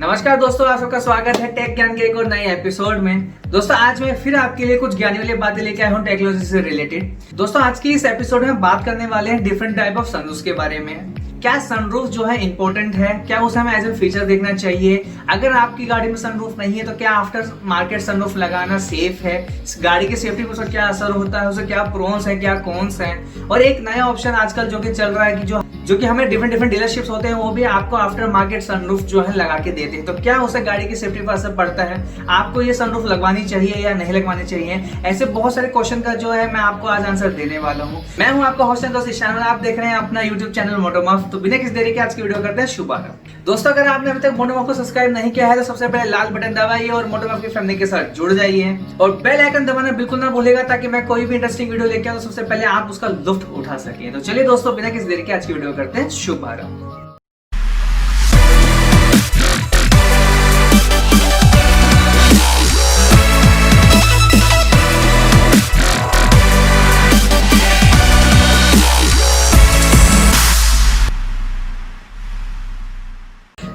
नमस्कार दोस्तों, आप सबका स्वागत है टेक ज्ञान के एक और नए एपिसोड में। दोस्तों आज मैं फिर आपके लिए कुछ ज्ञानी वाली बातें लेके आया हूँ टेक्नोलॉजी से रिलेटेड। दोस्तों आज की इस एपिसोड में बात करने वाले हैं डिफरेंट टाइप ऑफ सनरूफ के बारे में। क्या सनरूफ जो है इंपॉर्टेंट है, क्या उसे हमें एज ए फीचर देखना चाहिए। अगर आपकी गाड़ी में सनरूफ नहीं है तो क्या आफ्टर मार्केट सनरूफ लगाना सेफ है, गाड़ी की सेफ्टी पर उसका क्या असर होता है, उसे क्या प्रोन्स है क्या कॉन्स है। और एक नया ऑप्शन आजकल जो कि चल रहा है कि जो कि हमें डिफरेंट डीलरशिप्स होते हैं वो भी आपको आफ्टर मार्केट सनरूफ जो है लगा के देते हैं। तो क्या उसे गाड़ी की सेफ्टी पर असर पड़ता है, आपको ये सनरूफ लगवानी चाहिए या नहीं लगवानी चाहिए, ऐसे बहुत सारे क्वेश्चन का जो है मैं आपको आज आंसर देने वाला हूँ। मैं हूँ आपका होस्ट दोस्त ईशान और आप देख रहे हैं अपना यूट्यूब चैनल मोटोमॉफ। तो बिना किसी देरी के आज की वीडियो करते हैं शुभारंभ। दोस्तों अगर आपने अभी तक मोटोमॉफ को सब्सक्राइब नहीं किया है तो सबसे पहले लाल बटन दबाइए और मोटोमॉफ की फैमिली के साथ जुड़ जाइए और बेल आइकन दबाना बिल्कुल ना भूलिएगा ताकि मैं कोई भी इंटरेस्टिंग वीडियो लेके आऊं तो सबसे पहले आप उसका लुत्फ उठा सके। तो चलिए दोस्तों बिना किसी देरी के आज की वीडियो करते हैं शुभारंभ।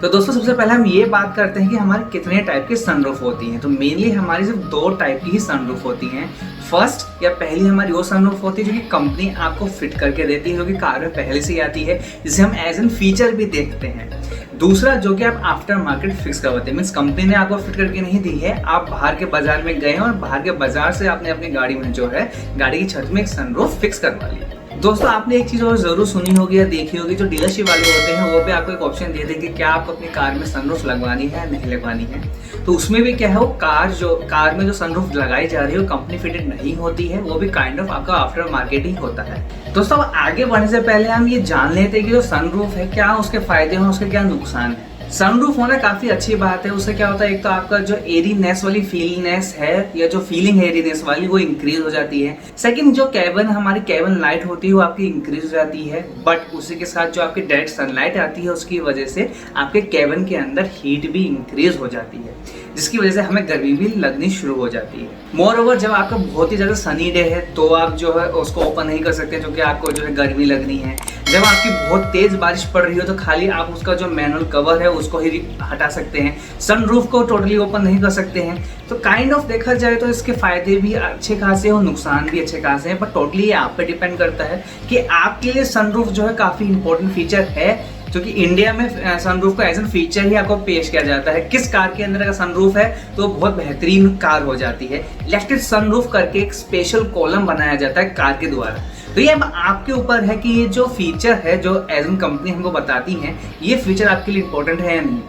तो दोस्तों सबसे पहले हम ये बात करते हैं कि हमारे कितने टाइप की सनरूफ होती हैं। तो मेनली हमारी सिर्फ दो टाइप की ही सनरूफ होती हैं। फर्स्ट या पहली हमारी वो सनरूफ होती है जो कि कंपनी आपको फिट करके देती है, जो कि कार में पहले से ही आती है, जिसे हम एज एन फीचर भी देखते हैं। दूसरा जो कि आप आफ्टर मार्केट फिक्स करवाते हैं, मीन्स कंपनी ने आपको फिट करके नहीं दी है, आप बाहर के बाजार में गए हैं और बाहर के बाजार से आपने अपनी गाड़ी में जो है गाड़ी की छत में एक सनरूफ फिक्स करवा ली। दोस्तों आपने एक चीज और जरूर सुनी होगी या देखी होगी, जो डीलरशिप वाले होते हैं वो भी आपको एक ऑप्शन दे देंगे कि क्या आपको अपनी कार में सनरूफ लगवानी है या नहीं लगवानी है। तो उसमें भी क्या है, वो कार में जो सनरूफ लगाई जा रही है वो कंपनी फिटेड नहीं होती है, वो भी काइंड ऑफ आपका आफ्टर मार्केट ही होता है। दोस्तों आगे बढ़ने से पहले हम ये जान लेते हैं कि जो सनरूफ है क्या उसके फायदे हैं, उसके क्या नुकसान है। सनरूफ होना काफी अच्छी बात है। उससे क्या होता है, एक तो आपका जो एरीनेस वाली फीलिंगनेस है या जो फीलिंग है एरीनेस वाली वो इंक्रीज हो जाती है। सेकंड जो हमारी कैबिन लाइट होती है वो आपकी इंक्रीज हो जाती है, बट उसी के साथ जो आपकी डायरेक्ट सनलाइट आती है उसकी वजह से आपके कैबिन के अंदर हीट भी इंक्रीज हो जाती है, जिसकी वजह से हमें गर्मी भी लगनी शुरू हो जाती है। मोर ओवर जब आपका बहुत ही ज्यादा सनी डे है तो आप जो है उसको ओपन नहीं कर सकते, जो कि आपको जो है गर्मी लगनी है। जब आपकी बहुत तेज बारिश पड़ रही हो तो खाली आप उसका जो मैनुअल कवर है उसको ही हटा सकते हैं, सनरूफ को टोटली ओपन नहीं कर सकते हैं। तो काइंड ऑफ देखा जाए तो इसके फायदे भी अच्छे खासे और नुकसान भी अच्छे खासे हैं, पर टोटली आप पे डिपेंड करता है कि आपके लिए सनरूफ जो है काफी इंपॉर्टेंट फीचर है, क्योंकि इंडिया में सनरूफ को एज एन फीचर ही आपको पेश किया जाता है। किस कार के अंदर अगर सनरूफ है तो बहुत बेहतरीन कार हो जाती है। इलेक्ट्रिक सनरूफ करके एक स्पेशल कॉलम बनाया जाता है कार के द्वारा। तो ये अब आपके ऊपर है कि ये जो फीचर है जो एज एन कंपनी हमको बताती है ये फीचर आपके लिए इंपॉर्टेंट है या नहीं।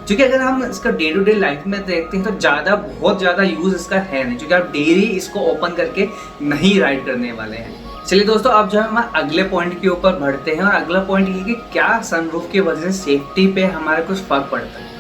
क्योंकि अगर हम इसका डे टू डे लाइफ में देखते हैं तो बहुत ज्यादा यूज इसका है नहीं, क्योंकि आप डेली इसको ओपन करके नहीं राइड करने वाले हैं। चलिए दोस्तों अब जो है हम अगले पॉइंट के ऊपर बढ़ते हैं और अगला पॉइंट ये कि क्या सनरूफ की वजह से सेफ्टी पे हमारा कुछ फर्क पड़ता है।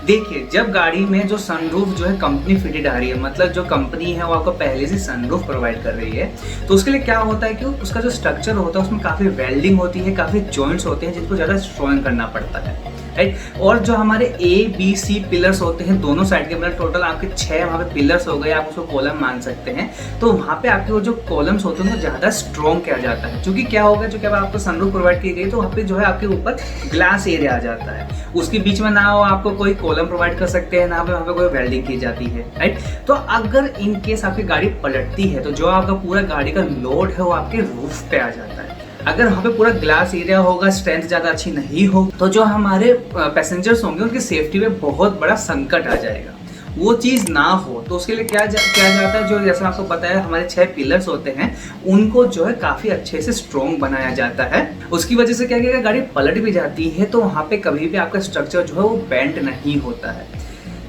देखिए जब गाड़ी में जो सनरूफ जो है कंपनी फिटेड आ रही है, मतलब जो कंपनी है वो आपको पहले से सनरूफ प्रोवाइड कर रही है, तो उसके लिए क्या होता है कि उसका जो स्ट्रक्चर होता है उसमें काफी वेल्डिंग होती है, काफी जॉइंट्स होते हैं जिनको ज्यादा स्ट्रॉन्ग करना पड़ता है, राइट। और जो हमारे A-B-C पिलर्स होते हैं दोनों साइड के, मतलब टोटल आपके 6 वहाँ पे पिलर्स हो गए, आप उसको कॉलम मान सकते हैं। तो वहाँ पे आपके वो जो कॉलम्स होते हैं वो ज़्यादा स्ट्रॉन्ग किया जाता है, क्योंकि क्या होगा जो कि अब आपको सनरूफ प्रोवाइड की गई तो वहाँ पे जो है आपके ऊपर ग्लास एरिया आ जाता है, उसके बीच में ना हो आपको कोई कॉलम प्रोवाइड कर सकते हैं, ना वहाँ पे कोई वेल्डिंग की जाती है, राइट। तो अगर इन केस आपकी गाड़ी पलटती है तो जो आपका पूरा गाड़ी का लोड है वो आपके रूफ पे आ जाता है। अगर वहाँ पे पूरा ग्लास एरिया होगा, स्ट्रेंथ ज़्यादा अच्छी नहीं हो तो जो हमारे पैसेंजर्स होंगे उनकी सेफ्टी में बहुत बड़ा संकट आ जाएगा। वो चीज़ ना हो तो उसके लिए क्या जाता है, जो जैसा आपको पता है हमारे 6 पिलर्स होते हैं उनको जो है काफ़ी अच्छे से स्ट्रॉन्ग बनाया जाता है। उसकी वजह से क्या क्या गाड़ी पलट भी जाती है तो वहाँ पे कभी भी आपका स्ट्रक्चर जो है वो बेंड नहीं होता है,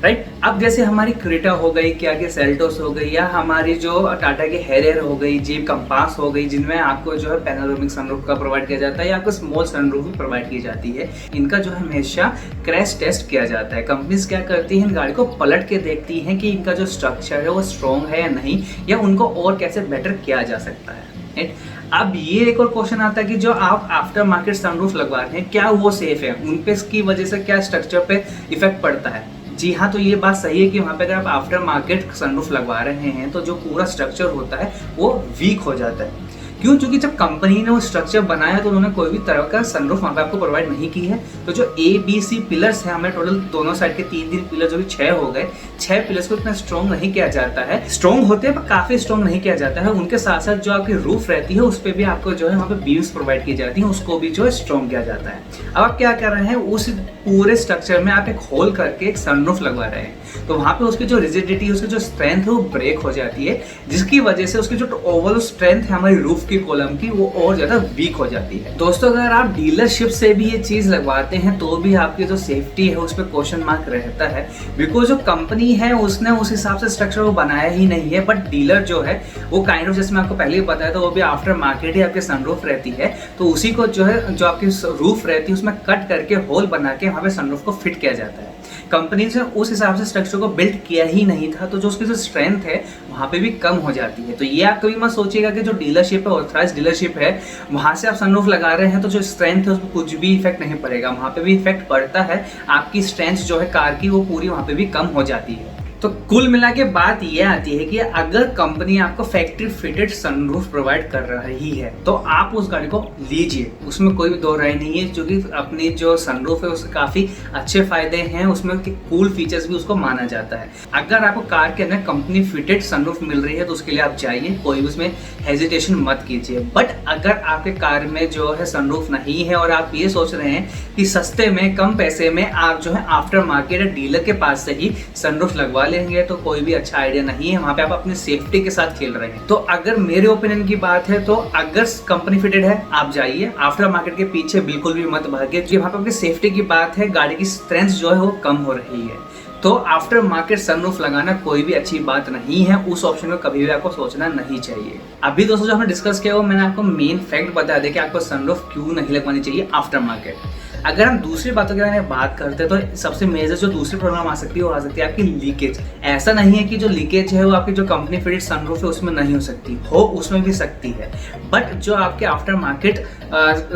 राइट। अब जैसे हमारी क्रेटा हो गई, क्या कि सेल्टोस हो गई, या हमारी जो टाटा की हैरियर हो गई, जीप कंपास हो गई, जिनमें आपको जो है पैनोरामिक सनरूफ का प्रोवाइड किया जाता है या आपको स्मॉल सनरूफ भी प्रोवाइड की जाती है। इनका जो है हमेशा क्रैश टेस्ट किया जाता है। कंपनीज क्या करती हैं, इन गाड़ी को पलट के देखती हैं कि इनका जो स्ट्रक्चर है वो स्ट्रॉन्ग है या नहीं, या उनको और कैसे बेटर किया जा सकता है, राइट। अब ये एक और क्वेश्चन आता है कि जो आप आफ्टर मार्केट सनरूफ लगवा रहे हैं क्या वो सेफ है, उन पे इसकी वजह से क्या स्ट्रक्चर पे इफेक्ट पड़ता है। जी हाँ, तो ये बात सही है कि वहाँ पे अगर आप आफ्टर मार्केट सनरूफ लगवा रहे हैं तो जो पूरा स्ट्रक्चर होता है वो वीक हो जाता है। क्यों? क्योंकि जब कंपनी ने वो स्ट्रक्चर बनाया तो उन्होंने कोई भी तरह का सनरूफ वहाँ पे आपको प्रोवाइड नहीं की है। तो जो ABC पिलर्स हैं, हमें टोटल दोनों साइड के 3 पिलर जो भी 6 हो गए, 6 पिलर्स को इतना स्ट्रॉन्ग नहीं किया जाता है। स्ट्रॉन्ग होते हैं पर काफी स्ट्रॉन्ग नहीं किया जाता है। उनके साथ साथ जो आपकी रूफ रहती है उस पर भी आपको जो है वहाँ पे बीम्स प्रोवाइड की जाती है, उसको भी जो है स्ट्रॉन्ग किया जाता है। अब आप क्या कर रहे हैं, उस पूरे स्ट्रक्चर में आप एक होल करके एक सनरूफ लगवा रहे हैं, तो वहाँ पे उसकी जो रिजिडिटी, उसकी जो स्ट्रेंथ है वो ब्रेक हो जाती है, जिसकी वजह से उसकी जो ओवरऑल स्ट्रेंथ है हमारी रूफ की कॉलम की वो और ज्यादा वीक हो जाती है। दोस्तों अगर आप डीलरशिप से भी ये चीज लगवाते हैं तो भी आपकी जो सेफ्टी है उस पर क्वेश्चन मार्क रहता है, बिकॉज जो कंपनी है उसने उस हिसाब से स्ट्रक्चर को बनाया ही नहीं है। बट डीलर जो है वो काइंड ऑफ, जैसे मैं आपको पहले ही बताया था, वो भी आफ्टर मार्केट ही आपकी सनरूफ रहती है, तो उसी को जो है जो आपकी रूफ रहती है उसमें कट करके होल बना के वहाँ पे सनरूफ को फिट किया जाता है। कंपनी ने उस हिसाब से स्ट्रक्चर को बिल्ड किया ही नहीं था, तो जो उसकी जो स्ट्रेंथ है वहाँ पे भी कम हो जाती है। तो ये आप कभी मत सोचिएगा कि जो डीलरशिप है, ऑथराइज्ड डीलरशिप है, वहाँ से आप सनरूफ लगा रहे हैं तो जो स्ट्रेंथ है उस पर कुछ भी इफेक्ट नहीं पड़ेगा। वहाँ पे भी इफेक्ट पड़ता है, आपकी स्ट्रेंथ जो है कार की वो पूरी वहाँ पे भी कम हो जाती है। तो कुल मिला के बात ये आती है कि अगर कंपनी आपको फैक्ट्री फिटेड सनरूफ प्रोवाइड कर रही है तो आप उस गाड़ी को लीजिए, उसमें कोई भी दो राय नहीं है, क्योंकि अपनी जो सनरूफ है उसके काफ़ी अच्छे फायदे हैं, उसमें कूल फीचर्स भी उसको माना जाता है। अगर आपको कार के अंदर कंपनी फिटेड सनरूफ मिल रही है तो उसके लिए आप जाइए, कोई भी उसमें हेजिटेशन मत कीजिए। बट अगर आपके कार में जो है सनरूफ नहीं है और आप ये सोच रहे हैं कि सस्ते में कम पैसे में आप जो है आफ्टर मार्केट या डीलर के पास से ही सनरूफ लगवा लेंगे, तो कोई भी अच्छा आइडिया नहीं है। वहां पे आप अपनी सेफ्टी के साथ खेल रहे हैं। तो अगर मेरे ओपिनियन की बात है तो अगर कंपनी फिटेड है आप जाइए, आफ्टर मार्केट के पीछे बिल्कुल भी मत भागिए, क्योंकि वहां पे आपकी सेफ्टी की बात है, गाड़ी की स्ट्रेंथ जो है वो कम हो रही है। तो आफ्टर मार्केट सनरूफ लगाना कोई भी अच्छी बात नहीं है, उस ऑप्शन को कभी भी आपको सोचना नहीं चाहिए। अभी दोस्तों जो हमने डिस्कस किया वो मैंने आपको मेन फैक्ट बता दिया कि आपको सनरूफ क्यों नहीं लगवानी चाहिए आफ्टर मार्केट। अगर हम दूसरी बातों के बारे में बात करते हैं तो सबसे मेजर जो दूसरी प्रॉब्लम आ सकती है वो आ सकती है आपकी लीकेज। ऐसा नहीं है कि जो लीकेज है वो आपकी जो कंपनी फिटेड सनरूफ है उसमें नहीं हो सकती, हो उसमें भी सकती है, बट जो आपके आफ्टर मार्केट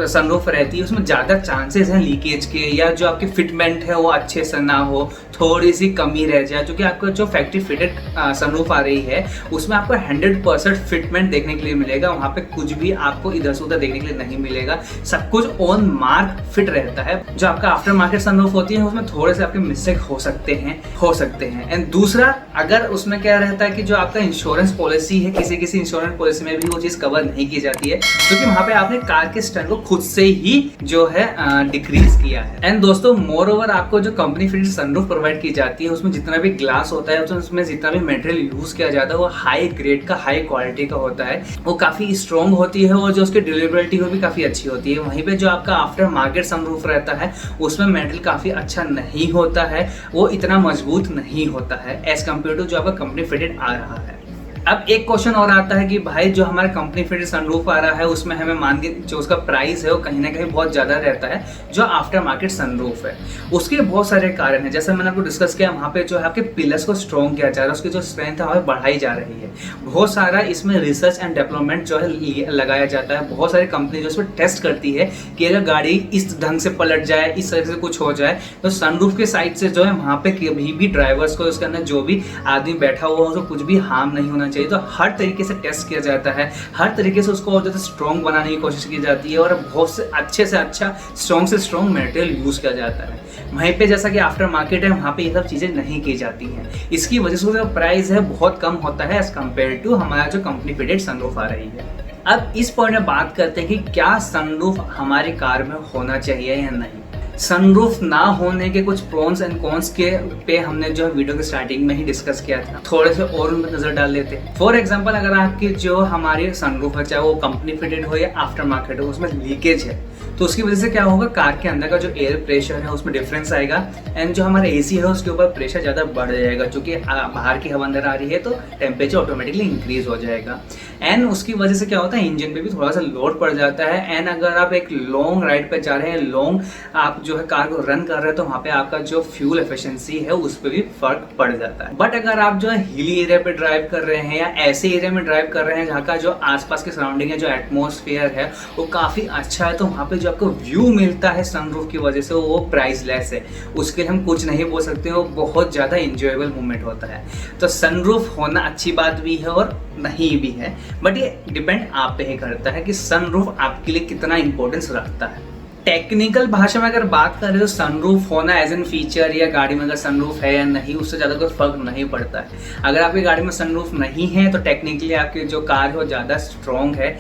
सनरूफ रहती है उसमें ज़्यादा चांसेस हैं लीकेज के, या जो आपकी फिटमेंट है वो अच्छे से ना हो, थोड़ी सी कमी रह जाए। जो कि आपको जो फैक्ट्री फिटेड सनरूफ आ रही है उसमें आपको 100% फिटमेंट देखने के लिए मिलेगा, वहाँ पे कुछ भी आपको इधर से उधर देखने के लिए नहीं मिलेगा, सब कुछ ऑन मार्क फिट रहता है। जो आपका आफ्टर मार्केट सनरूफ होती है उसमें थोड़े से आपके मिस्टेक हो सकते हैं। एंड दूसरा, अगर उसमें क्या रहता है कि जो आपका इंश्योरेंस पॉलिसी है, किसी इंश्योरेंस पॉलिसी में भी वो चीज़ कवर नहीं की जाती है, क्योंकि वहाँ पे आपने कार के स्टैंड को खुद से ही जो है डिक्रीज किया है। एंड दोस्तों मोर ओवर आपको जो कंपनी फिटेड सनरूफ प्रोवाइड की जाती है उसमें जितना भी ग्लास होता है, तो उसमें जितना भी मटेरियल यूज किया जाता है वो हाई ग्रेड का, हाई क्वालिटी का होता है, वो काफी स्ट्रॉन्ग होती है और जो उसकी ड्यूरेबिलिटी वो भी काफी अच्छी होती है। वहीं पे जो आपका आफ्टर मार्केट सनरूफ रहता है उसमें मटेरियल काफी अच्छा नहीं होता है, वो इतना मजबूत नहीं होता है एज कम्पेयर टू जो आपका कंपनी फिटेड आ रहा है। अब एक क्वेश्चन और आता है कि भाई जो हमारा कंपनी फिटेड सनरूफ आ रहा है उसमें हमें मान के जो उसका प्राइस है वो कहीं ना कहीं बहुत ज़्यादा रहता है जो आफ्टर मार्केट सनरूफ है। उसके बहुत सारे कारण हैं, जैसे मैंने आपको डिस्कस किया, वहाँ पे जो है आपके पिलर्स को स्ट्रॉन्ग किया जा रहा है, उसकी जो स्ट्रेंथ है वहाँ बढ़ाई जा रही है। बहुत सारा इसमें रिसर्च एंड डेवलपमेंट जो है लगाया जाता है, बहुत सारी कंपनी जो इसमें टेस्ट करती है कि अगर गाड़ी इस ढंग से पलट जाए, इस तरह से कुछ हो जाए, तो सनरूफ के साइड से जो है वहाँ पे कभी भी ड्राइवर्स को, उसके अंदर जो भी आदमी बैठा हुआ हो उसको कुछ भी हार्म नहीं होना चाहिए। तो हर तरीके से टेस्ट किया जाता है, हर तरीके से उसको और ज़्यादा स्ट्रॉन्ग बनाने की कोशिश की जाती है और बहुत से अच्छे से अच्छा स्ट्रॉन्ग से स्ट्रॉन्ग मटेरियल यूज़ किया जाता है। वहीं पे जैसा कि आफ्टर मार्केट है वहाँ पे ये सब चीज़ें नहीं की जाती हैं, इसकी वजह से जो प्राइस है बहुत कम होता है एज कम्पेयर टू हमारा जो कंपनी फिटेड सनरूफ आ रही है। अब इस पॉइंट में बात करते हैं कि क्या सनरूफ हमारी कार में होना चाहिए या नहीं। सनरूफ ना होने के कुछ प्रोन्स एंड कॉन्स के पे हमने जो है वीडियो के स्टार्टिंग में ही डिस्कस किया था, थोड़े से और उन पर नजर डाल लेते हैं। फॉर एग्जांपल, अगर आपकी जो हमारी सनरूफ है, चाहे वो कंपनी फिटेड हो या आफ्टर मार्केट हो, उसमें लीकेज है तो उसकी वजह से क्या होगा, कार के अंदर का जो एयर प्रेशर है उसमें डिफरेंस आएगा एंड जो हमारा AC है उसके ऊपर प्रेशर ज़्यादा बढ़ जाएगा, क्योंकि बाहर की हवा अंदर आ रही है तो टेम्परेचर ऑटोमेटिकली इंक्रीज हो जाएगा। एंड उसकी वजह से क्या होता है, इंजन पे भी थोड़ा सा लोड पड़ जाता है। एंड अगर आप एक लॉन्ग राइड पे जा रहे हैं, लॉन्ग आप जो है कार को रन कर रहे हैं, तो वहाँ पे आपका जो फ्यूल एफिशिएंसी है उस पर भी फर्क पड़ जाता है। बट अगर आप जो है हिली एरिया पे ड्राइव कर रहे हैं या ऐसे एरिया में ड्राइव कर रहे हैं जहाँ का जो आसपास के सराउंडिंग है, जो एटमोसफेयर है वो काफ़ी अच्छा है, तो वहाँ पे जो आपको व्यू मिलता है सनरूफ की वजह से वो प्राइसलेस है, उसके लिए हम कुछ नहीं बोल सकते, वो बहुत ज़्यादा इंजॉयबल मोमेंट होता है। तो सनरूफ होना अच्छी बात भी है और नहीं भी है, बट ये डिपेंड आप पे ही करता है कि सनरूफ आपके लिए कितना इंपॉर्टेंस रखता है। टेक्निकल भाषा में अगर बात करें तो सनरूफ होना एज एन फीचर या गाड़ी में अगर सनरूफ है या नहीं उससे ज़्यादा कोई फर्क नहीं पड़ता है। अगर आपकी गाड़ी में सनरूफ नहीं है तो टेक्निकली आपकी जो कार है वो ज़्यादा स्ट्रॉन्ग है,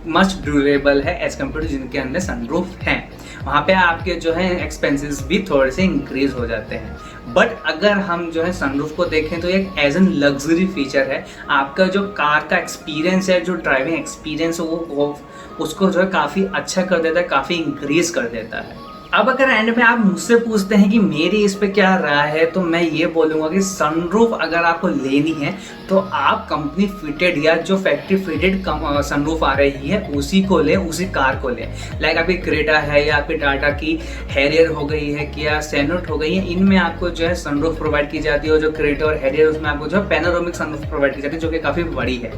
मच ड्यूरेबल है एज कम्पेयर टू जिनके अंदर सनरूफ हैं। वहाँ पे आपके जो है एक्सपेंसेस भी थोड़े से इंक्रीज हो जाते हैं। बट अगर हम जो है सनरूफ को देखें तो एक एज एन लग्जरी फीचर है। आपका जो कार का एक्सपीरियंस है, जो ड्राइविंग एक्सपीरियंस है वो उसको जो है काफ़ी अच्छा कर देता है, काफ़ी इंक्रीज कर देता है। अब अगर एंड में आप मुझसे पूछते हैं कि मेरी इस पे क्या राय है, तो मैं ये बोलूँगा कि सनरूफ अगर आपको लेनी है तो आप कंपनी फिटेड या जो फैक्ट्री फिटेड सनरूफ आ रही है उसी को लें, उसी कार को लें। लाइक आपकी क्रेटा है या आपकी टाटा की हैरियर हो गई है, किया सैनोट हो गई है, इनमें आपको जो है सनरूफ प्रोवाइड की जाती है। और जो क्रेटा और हैरियर उसमें आपको जो है पैनोरामिक सनरूफ प्रोवाइड की जाती है जो कि काफ़ी बड़ी है।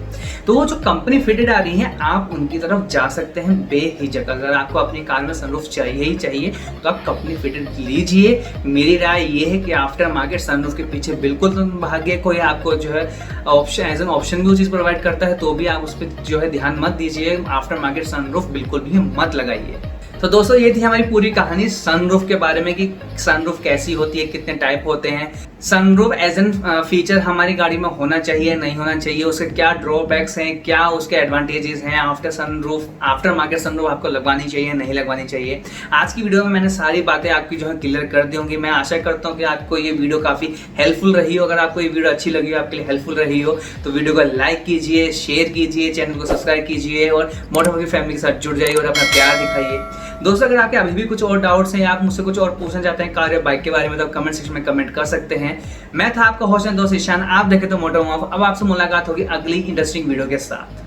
तो वो जो कंपनी फिटेड आ रही है आप उनकी तरफ जा सकते हैं बेहिचक। अगर आपको अपनी कार में सनरूफ चाहिए ही चाहिए तो आप कंपनी फिटेड लीजिए। मेरी राय ये है कि आफ्टर मार्केट सनरूफ के पीछे बिल्कुल तो भाग्य कोई आपको जो है ऑप्शन एज एन ऑप्शन भी वो चीज़ प्रोवाइड करता है तो भी आप उस पर जो है ध्यान मत दीजिए। आफ्टर मार्केट सनरूफ बिल्कुल भी मत लगाइए। तो दोस्तों ये थी हमारी पूरी कहानी सनरूफ के बारे में कि सनरूफ कैसी होती है, कितने टाइप होते हैं, सनरूफ एज एन फीचर हमारी गाड़ी में होना चाहिए नहीं होना चाहिए, उसके क्या ड्रॉबैक्स हैं, क्या उसके एडवांटेजेस हैं, आफ्टर मार्केट सनरूफ आपको लगवानी चाहिए नहीं लगवानी चाहिए। आज की वीडियो में मैंने सारी बातें आपकी जो है क्लियर कर दी होंगी। मैं आशा करता हूँ कि आपको ये वीडियो काफ़ी हेल्पफुल रही हो। अगर आपको ये वीडियो अच्छी लगी हो, आपके लिए हेल्पफुल रही हो तो वीडियो को लाइक कीजिए, शेयर कीजिए, चैनल को सब्सक्राइब कीजिए और मोटो की फैमिली के साथ जुड़ जाइए और अपना प्यार दिखाइए। दोस्तों अगर आपके अभी भी कुछ और डाउट्स हैं या आप मुझसे कुछ और पूछना चाहते हैं कार या बाइक के बारे में तो आप कमेंट सेक्शन में कमेंट कर सकते हैं। मैं था आपका होस्ट दोस्त ईशान, आप देखें तो मोटो। अब आपसे मुलाकात होगी अगली इंटरेस्टिंग वीडियो के साथ।